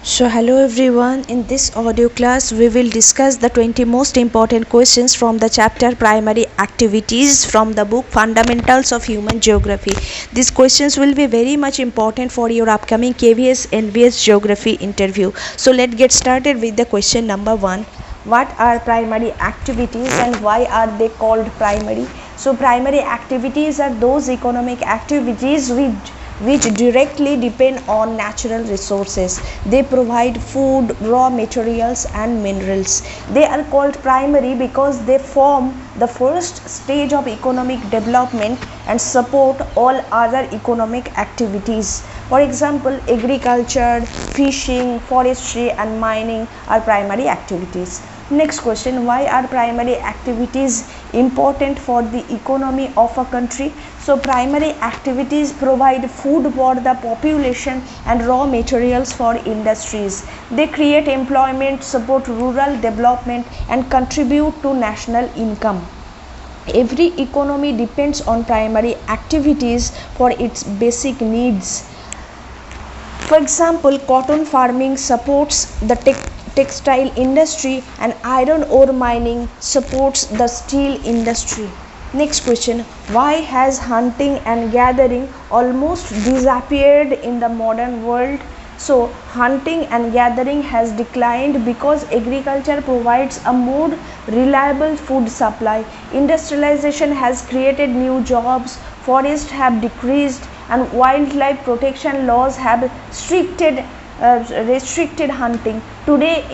So hello everyone, in this audio class we will discuss the 20 most important questions from the chapter Primary Activities from the book Fundamentals of Human Geography. These questions will be very much important for your upcoming KVS NVS Geography interview. So let's get started with the question number 1. What are primary activities and why are they called primary? So primary activities are those economic activities which directly depend on natural resources. They provide food, raw materials and minerals. They are called primary because they form the first stage of economic development and support all other economic activities. For example, agriculture, fishing, forestry and mining are primary activities. Next question, why are primary activities important for the economy of a country? So primary activities provide food for the population and raw materials for industries. They create employment, support rural development and contribute to national income. Every economy depends on primary activities for its basic needs. For example, cotton farming supports the textile industry and iron ore mining supports the steel industry. Next question, why has hunting and gathering almost disappeared in the modern world? So hunting and gathering has declined because agriculture provides a more reliable food supply. Industrialization has created new jobs, forests have decreased and wildlife protection laws have restricted hunting. Today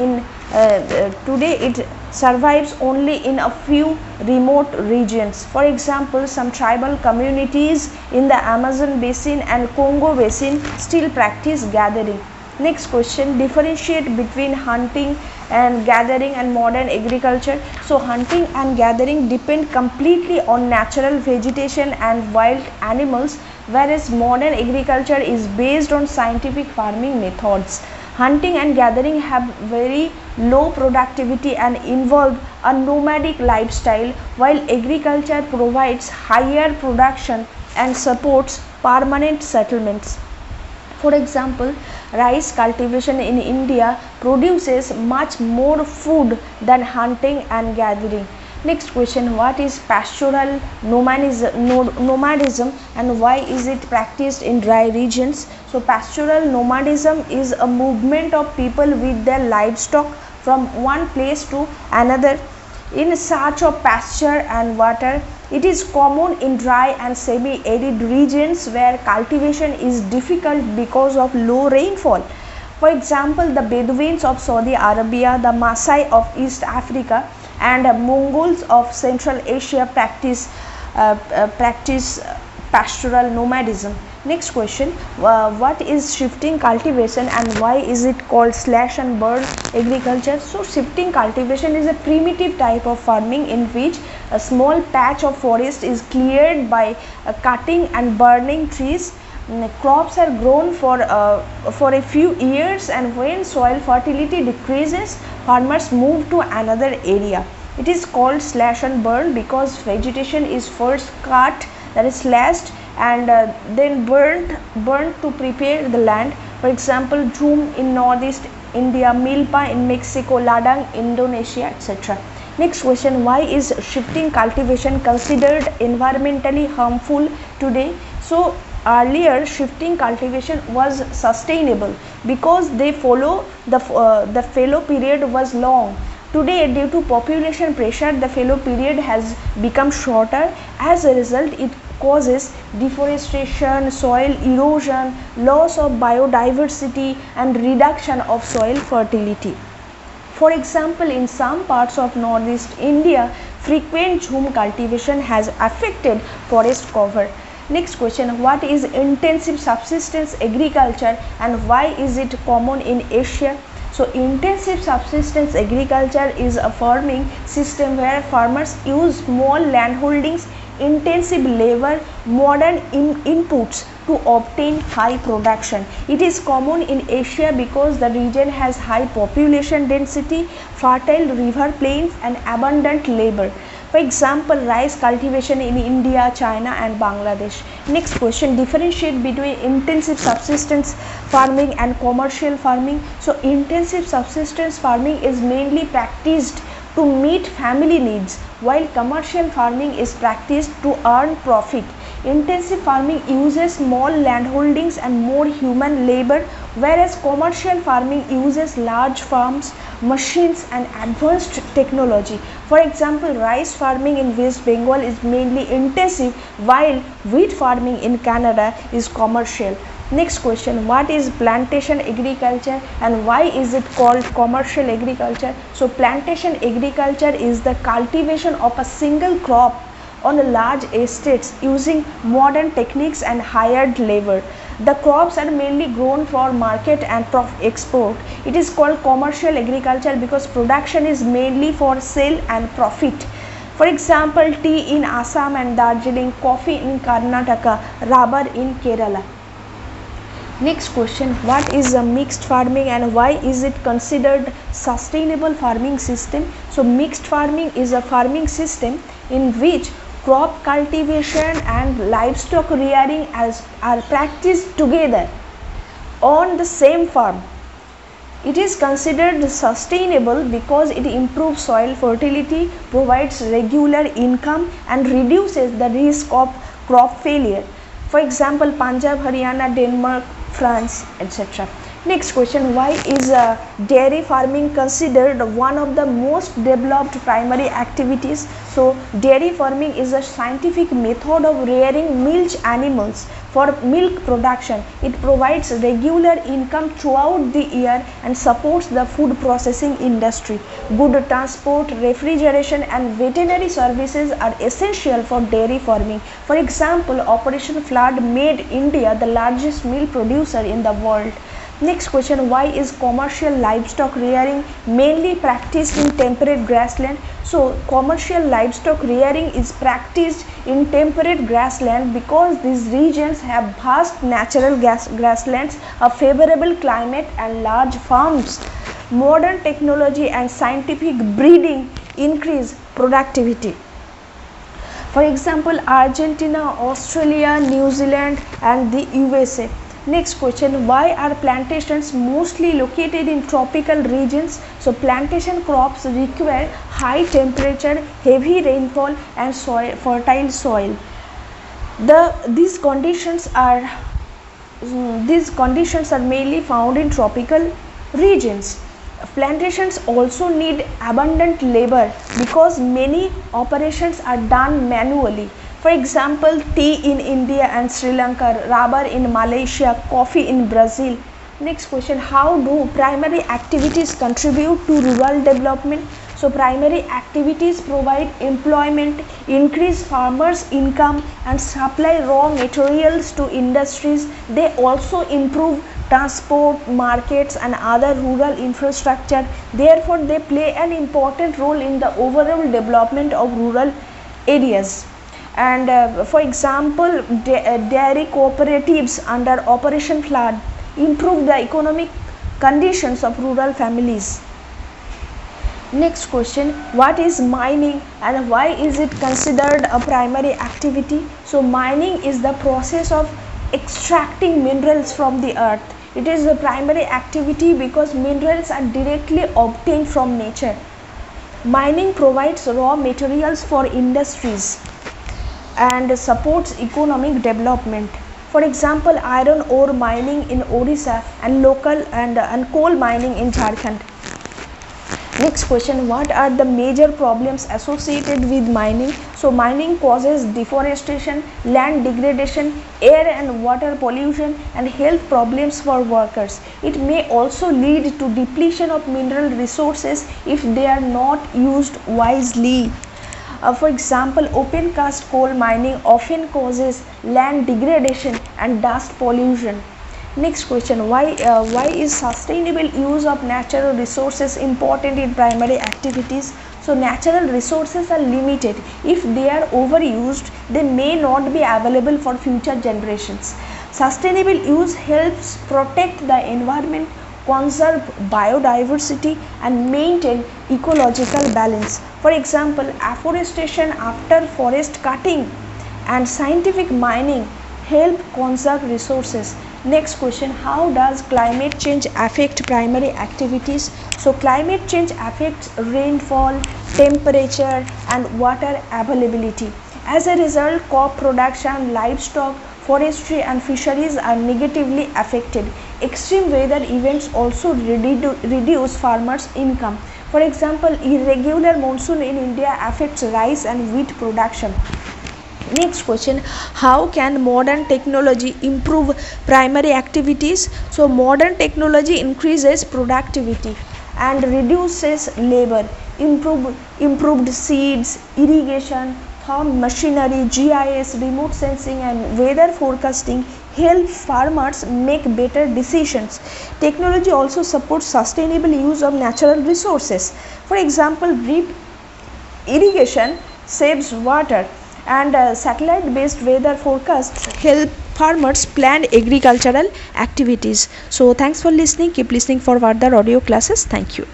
it survives only in a few remote regions. For example, some tribal communities in the Amazon basin and Congo basin still practice gathering. Next question, differentiate between hunting and gathering and modern agriculture. So hunting and gathering depend completely on natural vegetation and wild animals, whereas modern agriculture is based on scientific farming methods. Hunting and gathering have very low productivity and involve a nomadic lifestyle, while agriculture provides higher production and supports permanent settlements. For example, rice cultivation in India produces much more food than hunting and gathering. Next question, what is pastoral nomadism and why is it practiced in dry regions? So pastoral nomadism is a movement of people with their livestock from one place to another in search of pasture and water. It is common in dry and semi-arid regions where cultivation is difficult because of low rainfall. For example, the Bedouins of Saudi Arabia, the Maasai of East Africa and Mongols of Central Asia practice pastoral nomadism. Next question, what is shifting cultivation and why is it called slash and burn agriculture? So shifting cultivation is a primitive type of farming in which a small patch of forest is cleared by cutting and burning trees. Crops are grown for a few years, and when soil fertility decreases, farmers move to another area. It is called slash and burn because vegetation is first cut, that is slashed, and then burnt to prepare the land. For example, Jhum in northeast India, Milpa in Mexico, Ladang, Indonesia, etc. Next question, why is shifting cultivation considered environmentally harmful today? So earlier shifting cultivation was sustainable because they follow the fallow period was long. Today, due to population pressure, the fallow period has become shorter. As a result, it causes deforestation, soil erosion, loss of biodiversity and reduction of soil fertility. For example, in some parts of northeast India, frequent Jhum cultivation has affected forest cover. Next question, what is intensive subsistence agriculture and why is it common in Asia? So intensive subsistence agriculture is a farming system where farmers use small land holdings, intensive labor, modern inputs to obtain high production. It is common in Asia because the region has high population density, fertile river plains and abundant labor. For example, rice cultivation in India, China and Bangladesh. Next question, differentiate between intensive subsistence farming and commercial farming. So intensive subsistence farming is mainly practiced to meet family needs, while commercial farming is practiced to earn profit. Intensive farming uses small landholdings and more human labor, whereas commercial farming uses large farms, machines and advanced technology. For example, rice farming in West Bengal is mainly intensive, while wheat farming in Canada is commercial. Next question, what is plantation agriculture and why is it called commercial agriculture? So plantation agriculture is the cultivation of a single crop on large estates using modern techniques and hired labor. The crops are mainly grown for market and export. It is called commercial agriculture because production is mainly for sale and profit. For example, tea in Assam and Darjeeling, coffee in Karnataka, rubber in Kerala. Next question, what is a mixed farming and why is it considered sustainable farming system? So mixed farming is a farming system in which crop cultivation and livestock rearing are practiced together on the same farm. It is considered sustainable because it improves soil fertility, provides regular income and reduces the risk of crop failure. For example, Punjab, Haryana, Denmark, France, etc. Next question, why is dairy farming considered one of the most developed primary activities? So dairy farming is a scientific method of rearing milch animals for milk production. It provides regular income throughout the year and supports the food processing industry. Good transport, refrigeration and veterinary services are essential for dairy farming. For example, Operation Flood made India the largest milk producer in the world. Next question, why is commercial livestock rearing mainly practiced in temperate grassland? So commercial livestock rearing is practiced in temperate grassland because these regions have vast natural grasslands, a favorable climate and large farms. Modern technology and scientific breeding increase productivity. For example, Argentina, Australia, New Zealand and the USA. Next question, why are plantations mostly located in tropical regions? So plantation crops require high temperature, heavy rainfall and fertile soil. These conditions are mainly found in tropical regions. Plantations also need abundant labor because many operations are done manually. For example, tea in India and Sri Lanka, rubber in Malaysia, coffee in Brazil. Next question, how do primary activities contribute to rural development? So primary activities provide employment, increase farmers' income and supply raw materials to industries. They also improve transport, markets and other rural infrastructure. Therefore, they play an important role in the overall development of rural areas. And for example, dairy cooperatives under Operation Flood improve the economic conditions of rural families. Next question, what is mining and why is it considered a primary activity? So mining is the process of extracting minerals from the earth. It is a primary activity because minerals are directly obtained from nature. Mining provides raw materials for industries and supports economic development. For example, iron ore mining in Odisha and local and coal mining in Jharkhand. Next question, what are the major problems associated with mining? So mining causes deforestation, land degradation, air and water pollution and health problems for workers. It may also lead to depletion of mineral resources if they are not used wisely. For example, open cast coal mining often causes land degradation and dust pollution. Next question, why is sustainable use of natural resources important in primary activities? So natural resources are limited. If they are overused, they may not be available for future generations. Sustainable use helps protect the environment, conserve biodiversity and maintain ecological balance. For example, afforestation after forest cutting and scientific mining help conserve resources. Next question, how does climate change affect primary activities? So climate change affects rainfall, temperature and water availability. As a result, crop production, livestock, forestry and fisheries are negatively affected. Extreme weather events also reduce farmers' income. For example, irregular monsoon in India affects rice and wheat production. Next question, how can modern technology improve primary activities? So modern technology increases productivity and reduces labor. Improved seeds, irrigation, farm machinery, GIS, remote sensing and weather forecasting help farmers make better decisions. Technology also supports sustainable use of natural resources. For example, drip irrigation saves water and satellite based weather forecasts help farmers plan agricultural activities. So thanks for listening. Keep listening for further audio classes. Thank you.